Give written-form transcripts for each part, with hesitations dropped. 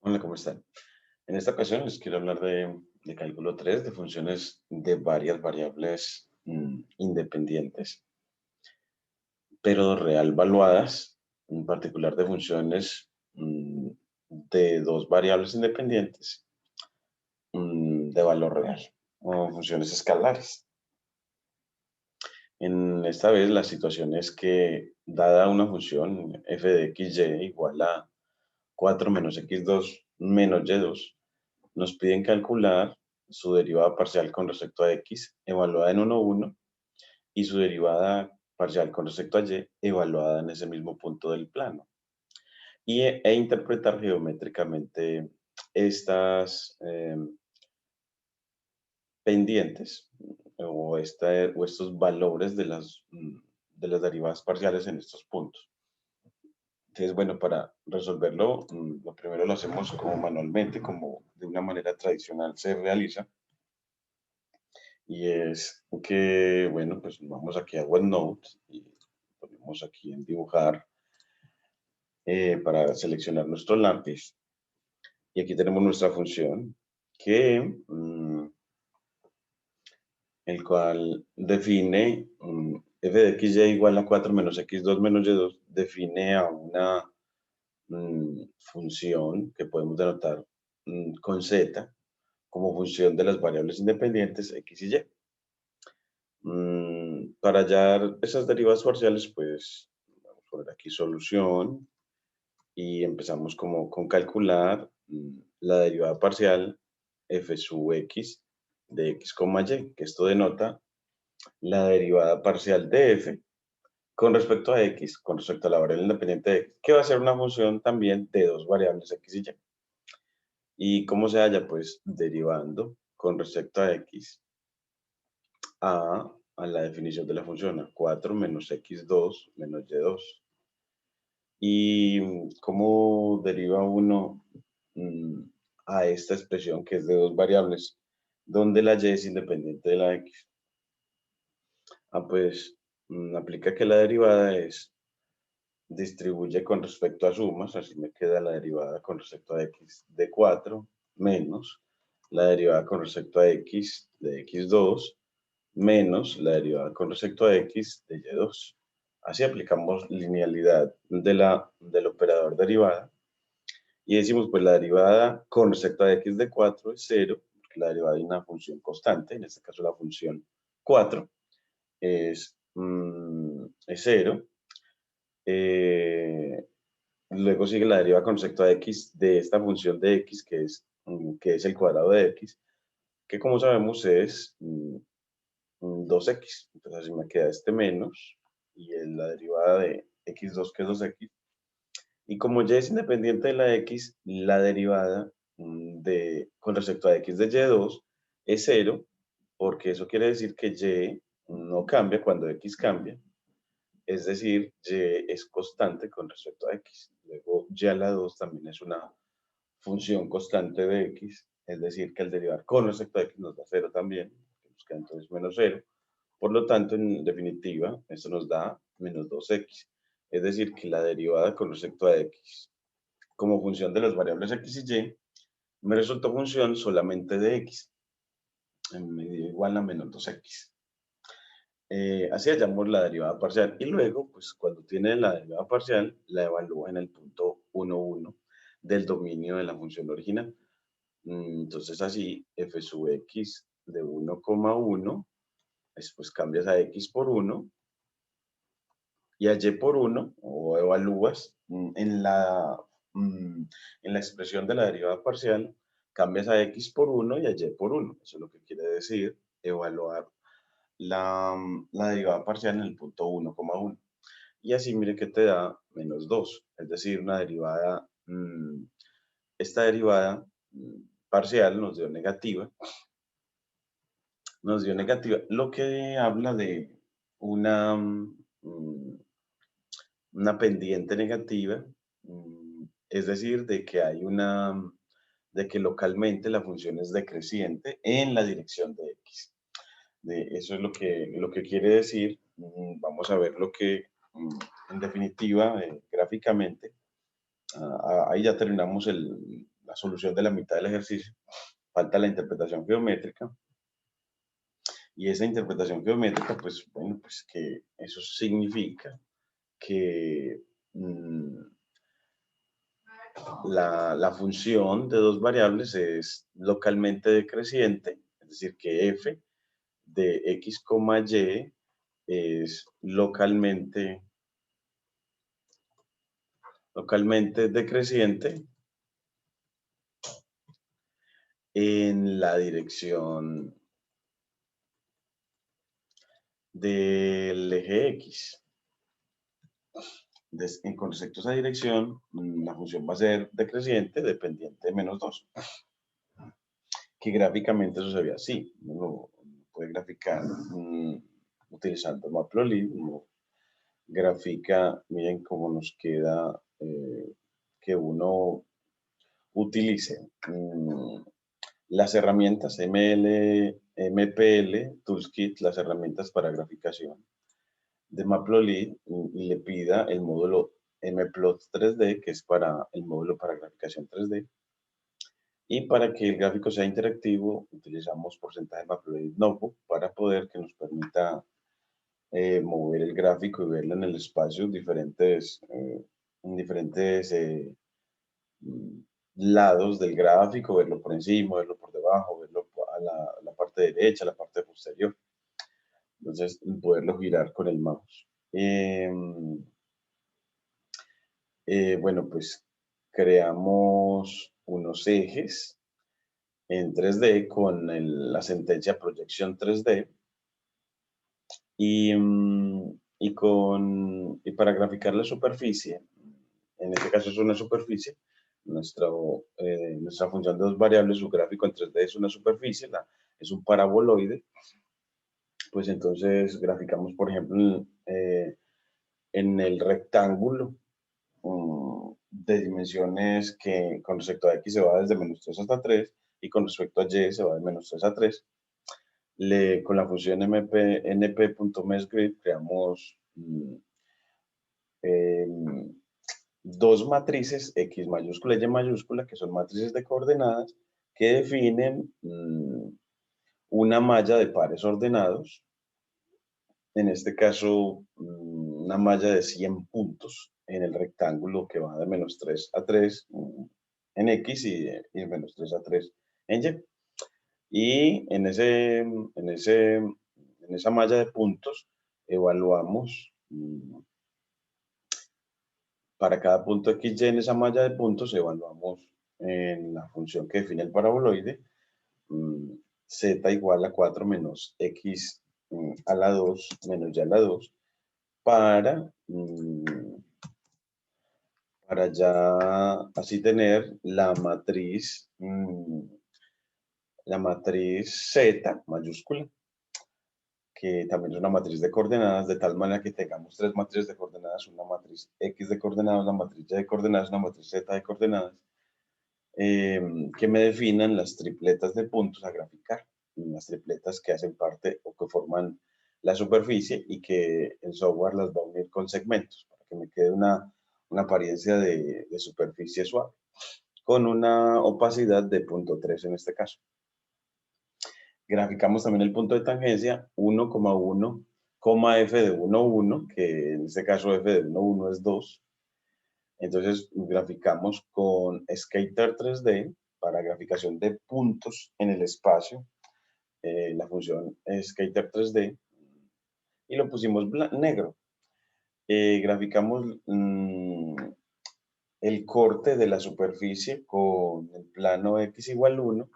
Hola, ¿cómo están? En esta ocasión les quiero hablar de cálculo 3 de funciones de varias variables independientes, pero real valuadas, en particular de funciones de dos variables independientes de valor real, o funciones escalares. En esta vez la situación es que, dada una función f de xy igual a 4 menos x2 menos y2, nos piden calcular su derivada parcial con respecto a x, evaluada en 1, 1, y su derivada parcial con respecto a y, evaluada en ese mismo punto del plano. E interpretar geométricamente estas pendientes o estos valores de las derivadas parciales en estos puntos. Entonces, bueno, para resolverlo, lo primero lo hacemos como manualmente, como de una manera tradicional se realiza. Y es que, bueno, pues vamos aquí a OneNote y ponemos aquí en dibujar para seleccionar nuestro lápiz. Y aquí tenemos nuestra función que, el cual define f de xy igual a 4 menos x2 menos y2, define a una función que podemos denotar con z como función de las variables independientes x y y. Para hallar esas derivadas parciales, pues vamos a poner aquí solución y empezamos como con calcular la derivada parcial f sub x de x, y, que esto denota la derivada parcial de f con respecto a x, con respecto a la variable independiente de x, que va a ser una función también de dos variables x y y. ¿Y cómo se halla? Pues derivando con respecto a x a la definición de la función, a 4 menos x2 menos y2. ¿Y cómo deriva uno mm, a esta expresión que es de dos variables, donde la y es independiente de la x? Pues aplica que la derivada es distribuye con respecto a sumas, así me queda la derivada con respecto a x de 4 menos la derivada con respecto a x de x2 menos la derivada con respecto a x de y2. Así aplicamos linealidad del operador derivada y decimos, pues la derivada con respecto a x de 4 es 0, porque la derivada de una función constante, en este caso la función 4, es 0. Eh, Luego sigue la derivada con respecto a x de esta función de x, que es el cuadrado de x, que como sabemos es 2x. Entonces así me queda este menos y la derivada de x2, que es 2x. Y como y es independiente de la x, la derivada con respecto a x de y2 es 0, porque eso quiere decir que y no cambia cuando x cambia. Es decir, y es constante con respecto a x. Luego, y a la 2 también es una función constante de x, es decir, que al derivar con respecto a x nos da 0 también, que nos queda entonces menos 0. Por lo tanto, en definitiva, esto nos da menos 2x. Es decir, que la derivada con respecto a x como función de las variables x y y me resultó función solamente de x, en medida igual a menos 2x. Así hallamos la derivada parcial y luego, pues cuando tiene la derivada parcial, la evalúa en el punto 1, 1 del dominio de la función original. Entonces así, f sub x de 1,1, después cambias a x por 1 y a y por 1, o evalúas en la expresión de la derivada parcial, cambias a x por 1 y a y por 1. Eso es lo que quiere decir evaluar la derivada parcial en el punto 1,1. Y así mire que te da menos 2, es decir, una derivada, esta derivada parcial nos dio negativa, lo que habla de una, una pendiente negativa, es decir, de que localmente la función es decreciente en la dirección de x. Eso es lo que quiere decir. Vamos a ver lo que, en definitiva, gráficamente, ahí ya terminamos la solución de la mitad del ejercicio, falta la interpretación geométrica. Y esa interpretación geométrica, pues bueno, pues que eso significa que la función de dos variables es localmente decreciente, es decir, que f de x, y es localmente decreciente en la dirección del eje x. Con respecto a esa dirección, la función va a ser decreciente dependiente de -2. Que gráficamente eso se ve así. Uno puede graficar utilizando Matplotlib. Uno grafica, miren cómo nos queda que uno utilice las herramientas ML, MPL, Toolkit, las herramientas para graficación de Matplotlib y le pida el módulo Mplot 3D, que es para el módulo para graficación 3D. Y para que el gráfico sea interactivo, utilizamos porcentaje Matplotlib Notebook para poder que nos permita mover el gráfico y verlo en el espacio en diferentes lados del gráfico, verlo por encima, verlo por debajo, verlo a la parte derecha, la parte posterior. Entonces, poderlo girar con el mouse. Bueno, pues creamos unos ejes en 3D con la sentencia proyección 3D y para graficar la superficie, en este caso es una superficie, nuestra función de dos variables, su gráfico en 3D es una superficie, es un paraboloide, pues entonces graficamos, por ejemplo, en el rectángulo de dimensiones que con respecto a x se va desde -3 hasta 3 y con respecto a y se va de -3 a 3. Con la función np.meshgrid creamos dos matrices x mayúscula y y mayúscula, que son matrices de coordenadas que definen una malla de pares ordenados, en este caso una malla de 100 puntos en el rectángulo que va de -3 a 3 en x y de -3 a 3 en y. Y en esa malla de puntos evaluamos para cada punto x, y en esa malla de puntos evaluamos en la función que define el paraboloide z igual a 4 menos x a la 2 menos y a la 2 para ya así tener la matriz Z mayúscula, que también es una matriz de coordenadas, de tal manera que tengamos tres matrices de coordenadas, una matriz X de coordenadas, una matriz Y de coordenadas, una matriz Z de coordenadas, que me definan las tripletas de puntos a graficar, las tripletas que hacen parte o que forman la superficie y que el software las va a unir con segmentos, para que me quede una apariencia de superficie suave, con una opacidad de 0.3 en este caso. Graficamos también el punto de tangencia 1,1, f de 1, 1, que en este caso f de 1, 1 es 2. Entonces graficamos con Skater 3D para graficación de puntos en el espacio, la función Skater 3D, y lo pusimos negro. Graficamos el corte de la superficie con el plano x igual 1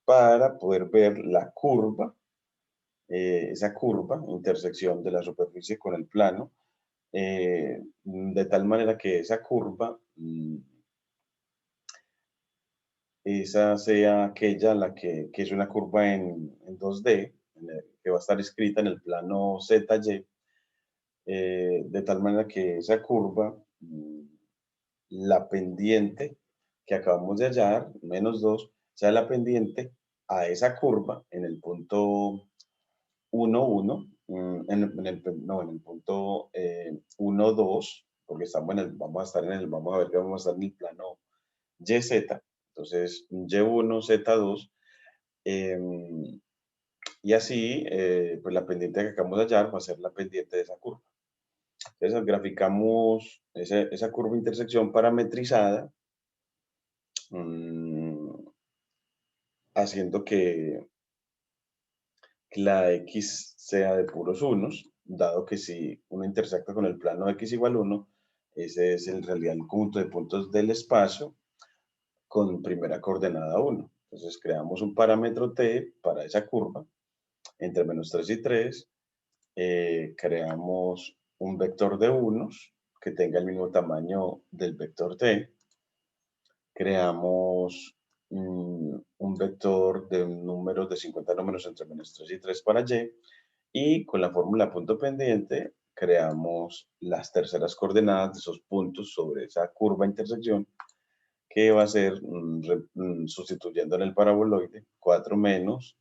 para poder ver la curva, esa curva, intersección de la superficie con el plano, de tal manera que esa curva, esa sea aquella que es una curva en 2D, que va a estar escrita en el plano ZY, de tal manera que esa curva, la pendiente que acabamos de hallar, -2, sea la pendiente a esa curva en el punto 1, 1, en el punto 1, 2, porque vamos a ver que vamos a estar en el plano YZ. Entonces Entonces, Y1, Z2, y así, pues la pendiente que acabamos de hallar va a ser la pendiente de esa curva. Entonces, graficamos esa curva de intersección parametrizada, mm, haciendo que la X sea de puros unos, dado que si uno intersecta con el plano X igual 1, ese es en realidad el conjunto de puntos del espacio con primera coordenada 1. Entonces creamos un parámetro t para esa curva entre -3 y 3. Creamos un vector de unos que tenga el mismo tamaño del vector t. Creamos un vector de números de 50 números entre -3 y 3 para y. Y con la fórmula punto pendiente creamos las terceras coordenadas de esos puntos sobre esa curva intersección, que va a ser, sustituyendo en el paraboloide, 4 menos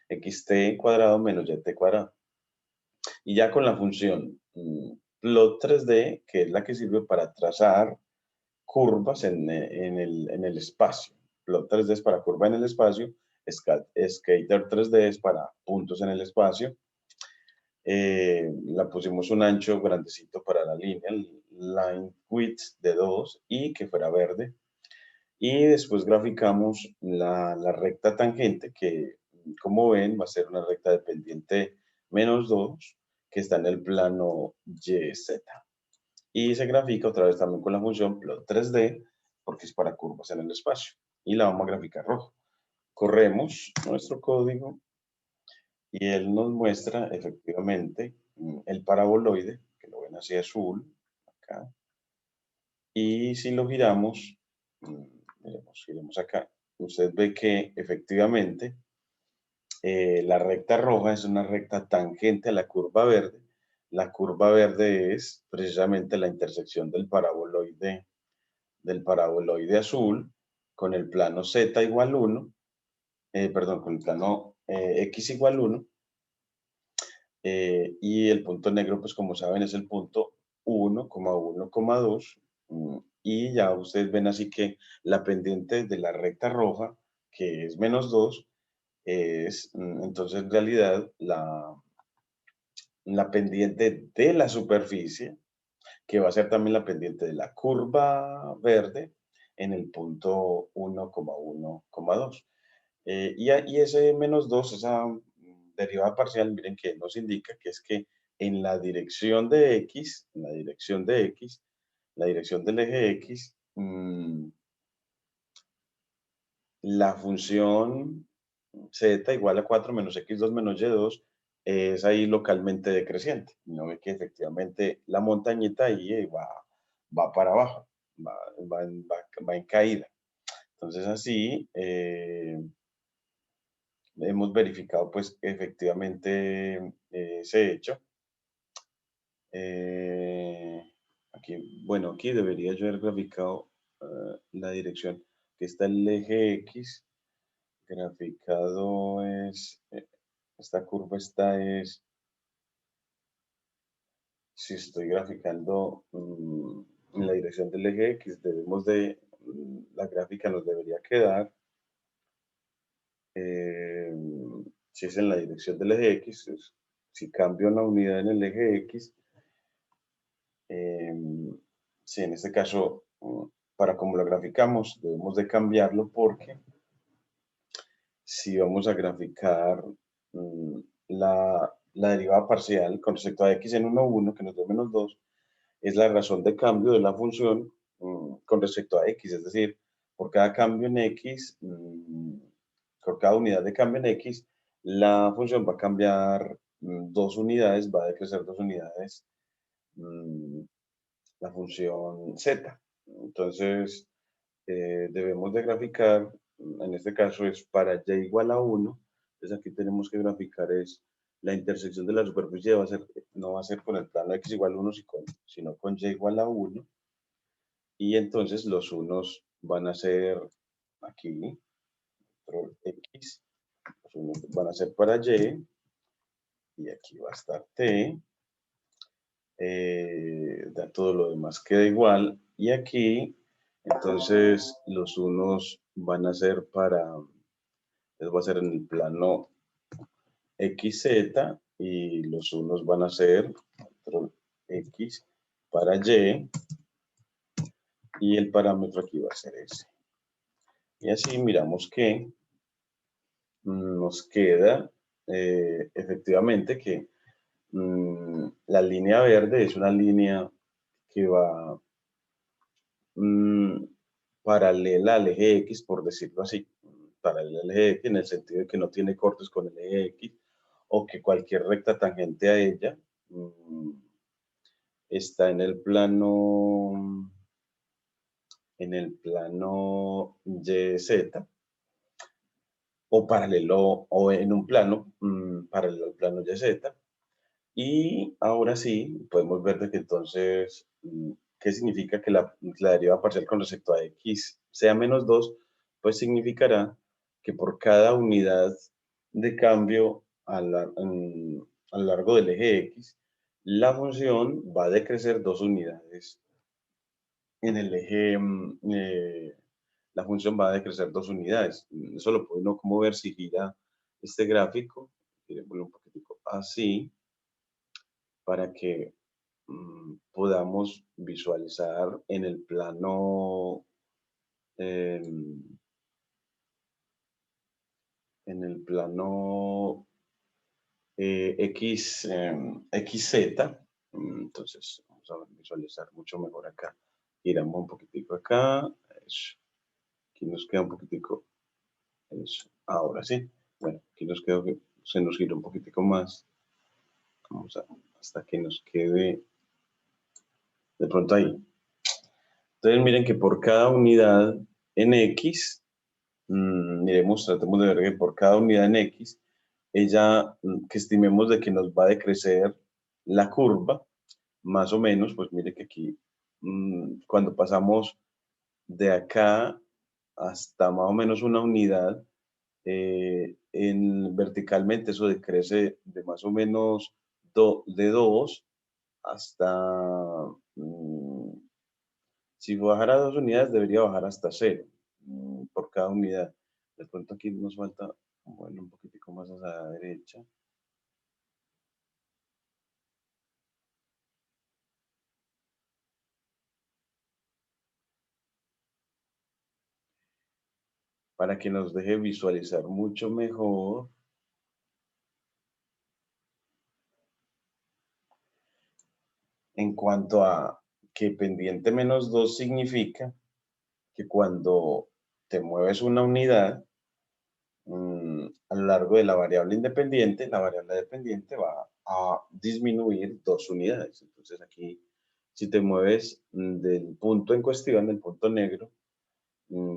xt cuadrado menos yt cuadrado. Y ya con la función plot 3D, que es la que sirve para trazar curvas en el espacio. Plot 3D es para curva en el espacio, Skater 3D es para puntos en el espacio. La pusimos un ancho grandecito para la línea, line width de 2 y que fuera verde. Y después graficamos la recta tangente, que como ven va a ser una recta de pendiente -2, que está en el plano YZ. Y se grafica otra vez también con la función plot 3D, porque es para curvas en el espacio. Y la vamos a graficar rojo. Corremos nuestro código y él nos muestra efectivamente el paraboloide, que lo ven así azul, acá. Y si lo giramos, giremos acá, usted ve que efectivamente la recta roja es una recta tangente a la curva verde. La curva verde es precisamente la intersección del paraboloide azul con el plano z igual 1, perdón, con el plano x igual 1, y el punto negro, pues como saben, es el punto 1,1,2, y ya ustedes ven así que la pendiente de la recta roja, que es -2, es entonces en realidad la pendiente de la superficie, que va a ser también la pendiente de la curva verde en el punto 1,1,2. Y ese -2, esa derivada parcial, miren que nos indica que es que en la dirección de X, en la dirección de X, la dirección del eje X, la función z igual a 4 menos x2 menos y2 es ahí localmente decreciente. No ve que efectivamente la montañita ahí va para abajo, va en caída. Entonces así hemos verificado pues efectivamente ese hecho. Aquí, bueno, aquí debería yo haber graficado la dirección, que está el eje X, graficado es, esta curva está es, si estoy graficando en la dirección del eje X, la gráfica nos debería quedar, eh, si es en la dirección del eje X, si cambio la unidad en el eje X, sí, en este caso, para como lo graficamos, debemos de cambiarlo porque si vamos a graficar la derivada parcial con respecto a x en 1, 1, que nos da -2, es la razón de cambio de la función con respecto a x, es decir, por cada cambio en x, por cada unidad de cambio en x, la función va a cambiar 2 unidades, va a decrecer 2 unidades mm, la función z. Entonces, debemos de graficar, en este caso es para y igual a 1, entonces aquí tenemos que graficar es la intersección de la superficie, no va a ser con el plano x igual a 1, sino con y igual a 1, y entonces los unos van a ser aquí, x, los unos van a ser para y aquí va a estar t, todo lo demás queda igual, y aquí Entonces, los unos van a ser les va a ser en el plano XZ y los unos van a ser otro X para Y y el parámetro aquí va a ser ese. Y así miramos que nos queda efectivamente que la línea verde es una línea que va paralela al eje X, por decirlo así, paralela al eje X en el sentido de que no tiene cortes con el eje X o que cualquier recta tangente a ella está en el plano YZ o paralelo o en un plano paralelo al plano YZ. Y ahora sí, podemos ver de que entonces, ¿qué significa que la deriva parcial con respecto a x sea -2? Pues significará que por cada unidad de cambio a lo largo del eje x, la función va a decrecer 2 unidades. En el eje, la función va a decrecer 2 unidades. Eso lo puede uno como ver si gira este gráfico. Quiero un poquitico así para que podamos visualizar en el plano, em, en el plano XZ. Entonces, vamos a visualizar mucho mejor acá. Giramos un poquitico acá. Eso. Aquí nos queda un poquitico. Eso. Ahora sí. Bueno, aquí nos queda, se nos gira un poquitico más. Vamos a, hasta que nos quede de pronto ahí. Entonces miren que por cada unidad en X, tratemos de ver que por cada unidad en X, que estimemos de que nos va a decrecer la curva, más o menos, pues mire que aquí, cuando pasamos de acá hasta más o menos una unidad, verticalmente eso decrece de más o menos de 2 hasta, mm, si bajara 2 unidades, debería bajar hasta 0 por cada unidad. De pronto aquí nos falta, bueno, un poquitico más hacia la derecha. Para que nos deje visualizar mucho mejor. En cuanto a que pendiente -2 significa que cuando te mueves una unidad, a lo largo de la variable independiente, la variable dependiente va a disminuir 2 unidades. Entonces aquí, si te mueves del punto en cuestión, del punto negro,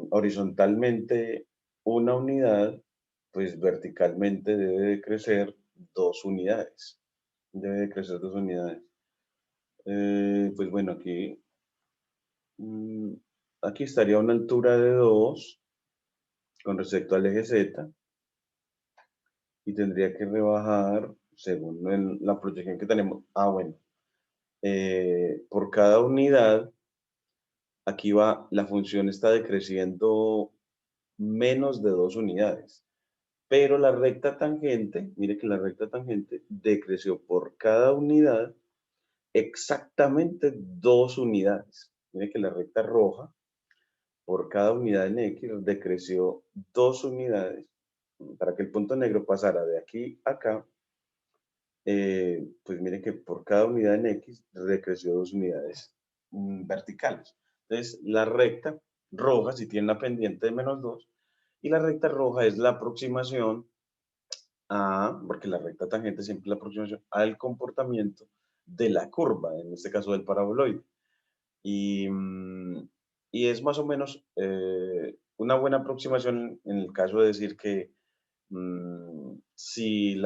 horizontalmente una unidad, pues verticalmente debe de crecer 2 unidades. Debe de crecer 2 unidades. Pues bueno, mm, aquí estaría a una altura de 2 con respecto al eje Z y tendría que rebajar según la proyección que tenemos. Bueno, por cada unidad, aquí va, la función está decreciendo menos de 2 unidades. Pero la recta tangente, mire que la recta tangente decreció por cada unidad exactamente 2 unidades. Mire que la recta roja por cada unidad en X decreció 2 unidades para que el punto negro pasara de aquí a acá. Pues mire que por cada unidad en X decreció 2 unidades verticales. Entonces, la recta roja si tiene la pendiente de -2 y la recta roja es la aproximación porque la recta tangente siempre es la aproximación al comportamiento de la curva, en este caso del paraboloide. Y, y es más o menos una buena aproximación en el caso de decir que si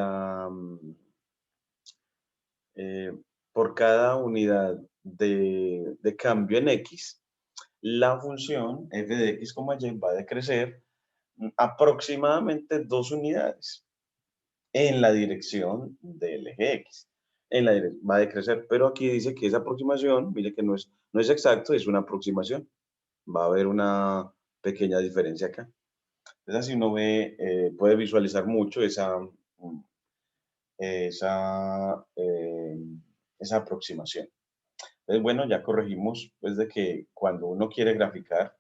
por cada unidad de cambio en X, la función f de x, y va a decrecer aproximadamente 2 unidades en la dirección del eje X. Va a decrecer, pero aquí dice que esa aproximación, mire que no es exacto, es una aproximación. va a haber una pequeña diferencia acá. Entonces, así uno ve, puede visualizar mucho esa, esa aproximación. Entonces, bueno, ya corregimos, pues, de que cuando uno quiere graficar,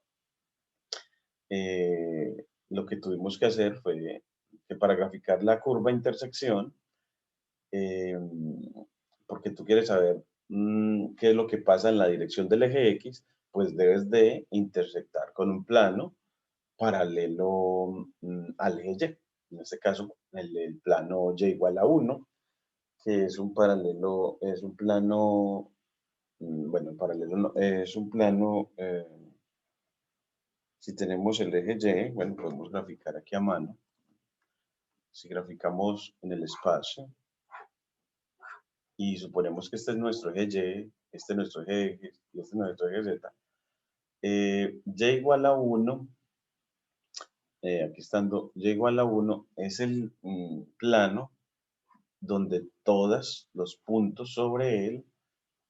lo que tuvimos que hacer fue que para graficar la curva intersección, eh, porque tú quieres saber qué es lo que pasa en la dirección del eje X, pues debes de intersectar con un plano paralelo al eje Y. En este caso, el plano Y igual a 1, que es un paralelo, es un plano, bueno, paralelo no, es un plano, si tenemos el eje Y, bueno, podemos graficar aquí a mano. Si graficamos en el espacio y suponemos que este es nuestro eje Y, este es nuestro eje X y este es nuestro eje Z, Y igual a 1, aquí estando Y igual a 1, es el plano donde todos los puntos sobre él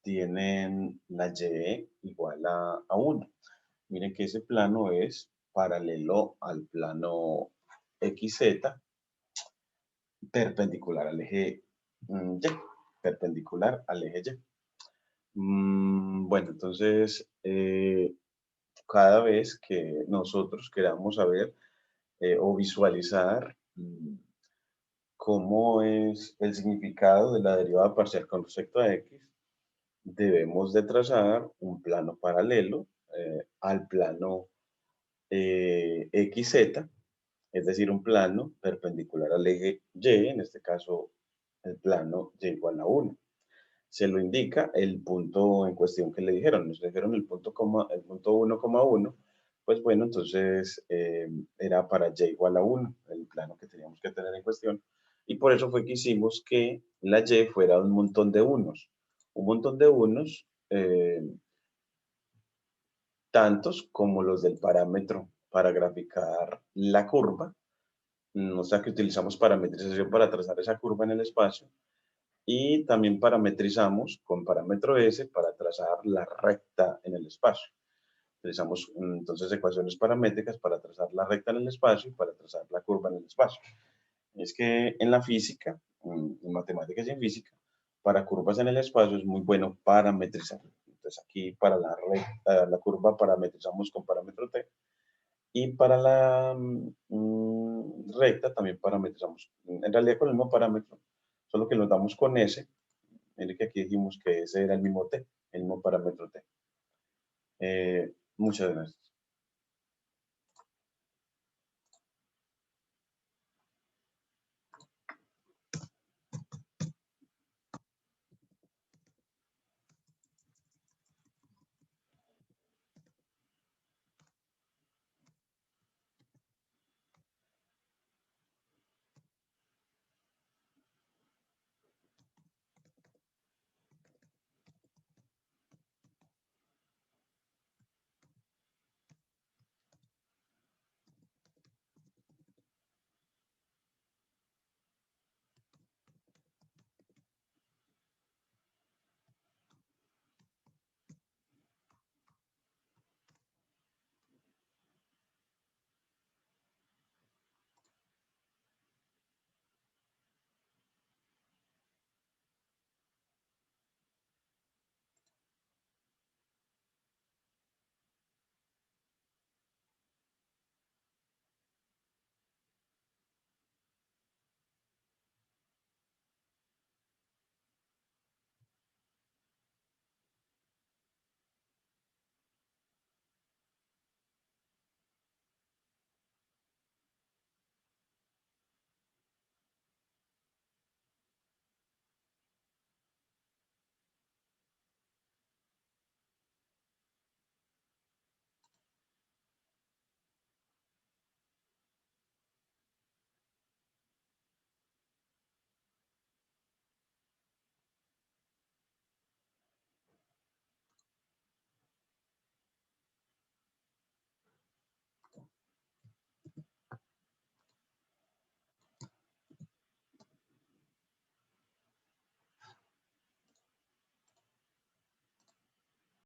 tienen la Y igual a 1. Miren que ese plano es paralelo al plano XZ, perpendicular al eje Y, perpendicular al eje Y. Bueno, entonces, cada vez que nosotros queramos saber o visualizar cómo es el significado de la derivada parcial con respecto a X, debemos de trazar un plano paralelo al plano XZ, es decir, un plano perpendicular al eje Y, en este caso el plano Y igual a 1. Se lo indica el punto en cuestión que le dijeron. Nos dijeron el punto 1,1. Pues bueno, entonces era para Y igual a 1, el plano que teníamos que tener en cuestión. Y por eso fue que hicimos que la Y fuera un montón de unos. Un montón de unos, tantos como los del parámetro para graficar la curva. O sea que utilizamos parametrización para trazar esa curva en el espacio. Y también parametrizamos con parámetro S para trazar la recta en el espacio. Utilizamos entonces ecuaciones paramétricas para trazar la recta en el espacio y para trazar la curva en el espacio. Es que en la física, en matemáticas y en física, para curvas en el espacio es muy bueno parametrizar. Entonces aquí para la recta, la curva parametrizamos con parámetro T y para la recta también parametrizamos, en realidad con el mismo parámetro, solo que lo damos con S. Mire que aquí dijimos que ese era el mismo T, el mismo parámetro T. Muchas gracias.